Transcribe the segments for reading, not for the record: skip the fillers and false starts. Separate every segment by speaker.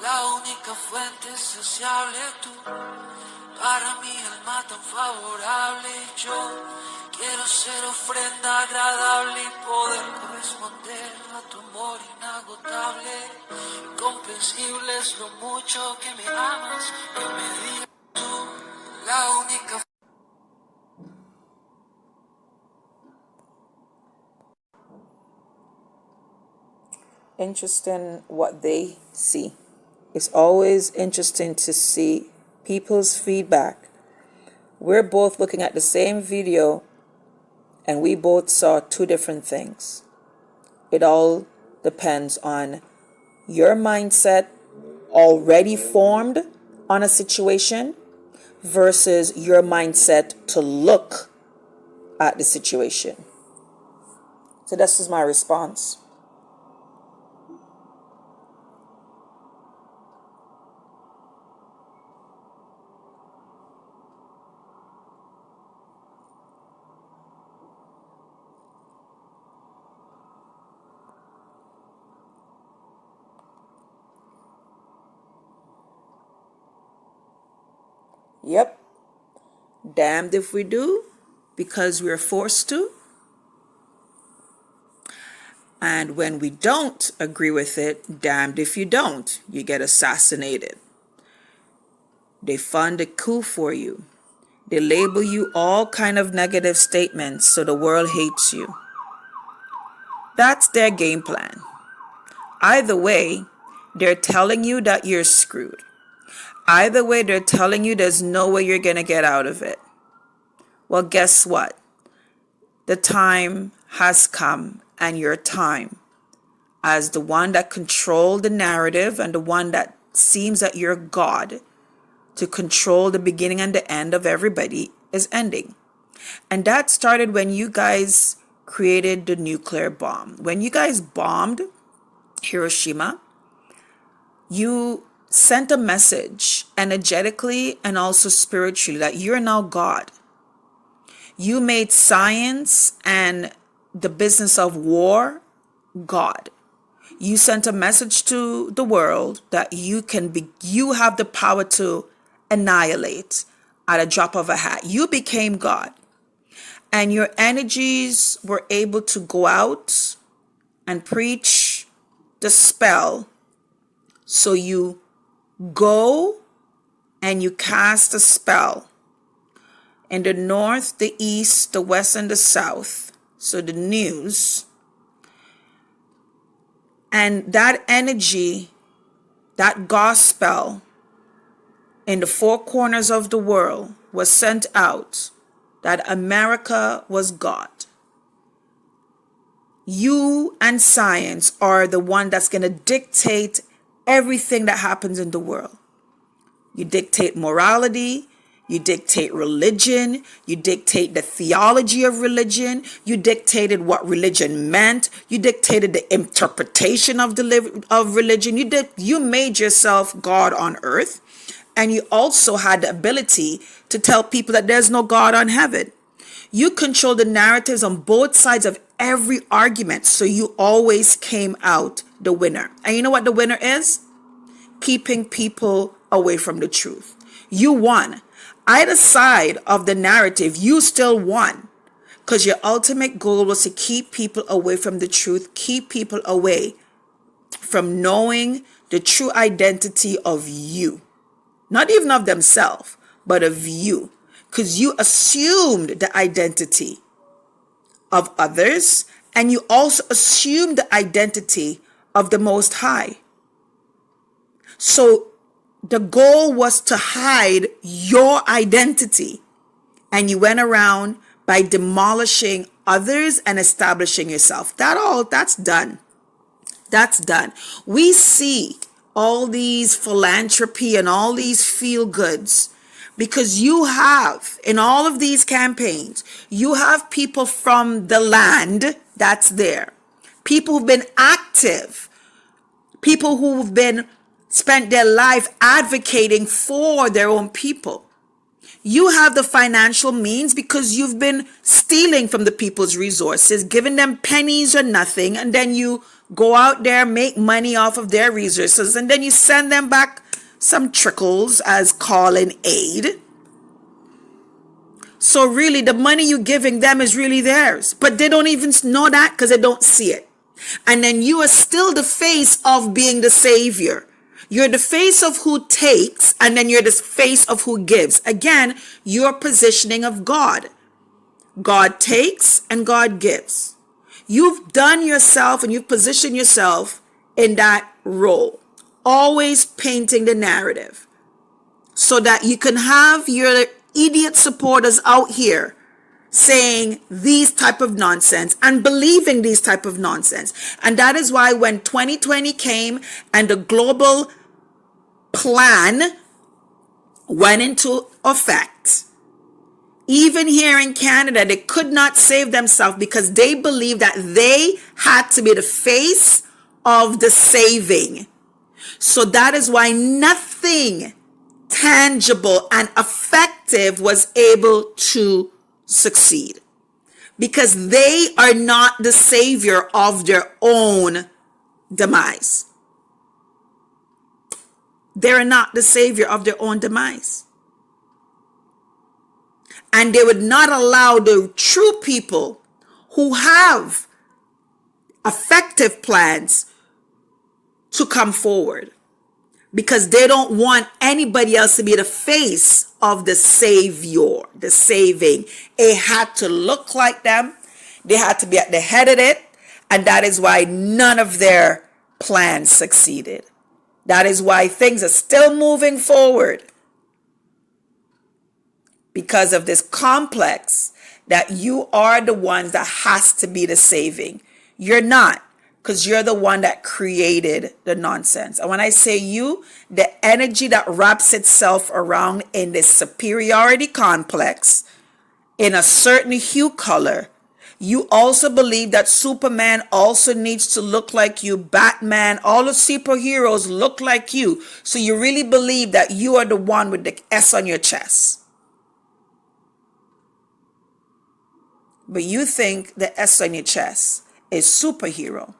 Speaker 1: La única fuente sociable tú, para mí alma tan favorable. Yo quiero ser ofrenda agradable y poder corresponder a tu amor inagotable. Incomprensible es lo mucho que me amas, que me digas tú, la única.
Speaker 2: Interesting what they see. It's always interesting to see people's feedback. We're both looking at the same video and we both saw two different things. It all depends on your mindset already formed on a situation versus your mindset to look at the situation. So this is my response. Yep. Damned if we do, because we're forced to. And when we don't agree with it, damned if you don't, you get assassinated. They fund a coup for you. They label you all kind of negative statements so the world hates you. That's their game plan. Either way, they're telling you that you're screwed. Either way, they're telling you there's no way you're going to get out of it. Well, guess what? The time has come, and your time as the one that controlled the narrative and the one that seems that you're God to control the beginning and the end of everybody is ending. And that started when you guys created the nuclear bomb. When you guys bombed Hiroshima, you sent a message energetically and also spiritually that you're now God. You made science and the business of war God. You sent a message to the world that you have the power to annihilate at a drop of a hat. You became God. And your energies were able to go out and preach the spell. So you go and you cast a spell in the north, the east, the west, and the south. So the news. And that energy, that gospel in the four corners of the world was sent out that America was God. You and science are the one that's going to dictate everything that happens in the world. You dictate morality, you dictate religion, you dictate the theology of religion, you dictated what religion meant, you dictated the interpretation of religion, you made yourself God on earth, and you also had the ability to tell people that there's no God on heaven. You control the narratives on both sides of every argument, so you always came out the winner. And you know what the winner is? Keeping people away from the truth. You won. Either side of the narrative, you still won. Because your ultimate goal was to keep people away from the truth, keep people away from knowing the true identity of you. Not even of themselves, but of you. Because you assumed the identity of others, and you also assumed the identity of the Most High. So the goal was to hide your identity, and you went around by demolishing others and establishing yourself. That's done. That's done. We see all these philanthropy and all these feel goods because you have, in all of these campaigns, you have people from the land that's there. People who've been active. People who've spent their life advocating for their own people. You have the financial means because you've been stealing from the people's resources, giving them pennies or nothing, and then you go out there, make money off of their resources, and then you send them back some trickles as call and aid. So really, the money you're giving them is really theirs. But they don't even know that because they don't see it. And then you are still the face of being the savior. You're the face of who takes, and then you're the face of who gives. Again, your positioning of God. God takes and God gives. You've done yourself and you've positioned yourself in that role, always painting the narrative so that you can have your idiot supporters out here saying these type of nonsense and believing these type of nonsense. And that is why when 2020 came and the global plan went into effect, even here in Canada, they could not save themselves because they believed that they had to be the face of the saving. So that is why nothing tangible and effective was able to succeed, because they are not the savior of their own demise. They're not the savior of their own demise. And they would not allow the true people who have effective plans to come forward, because they don't want anybody else to be the face of the savior, the saving. It had to look like them. They had to be at the head of it. And that is why none of their plans succeeded. That is why things are still moving forward, because of this complex that you are the ones that has to be the saving. You're not, because you're the one that created the nonsense. And when I say you, the energy that wraps itself around in this superiority complex in a certain hue color, you also believe that Superman also needs to look like you, Batman, all the superheroes look like you. So you really believe that you are the one with the S on your chest. But you think the S on your chest is superhero.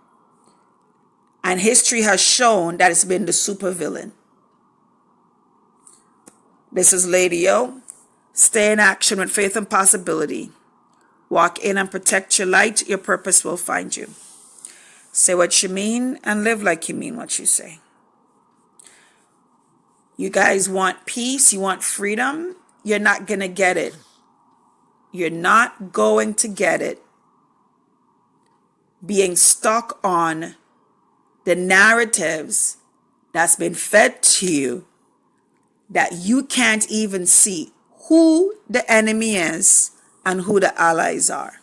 Speaker 2: And history has shown that it's been the supervillain. This is Lady O. Stay in action with faith and possibility. Walk in and protect your light. Your purpose will find you. Say what you mean and live like you mean what you say. You guys want peace. You want freedom. You're not going to get it. You're not going to get it being stuck on the narratives that's been fed to you, that you can't even see who the enemy is and who the allies are.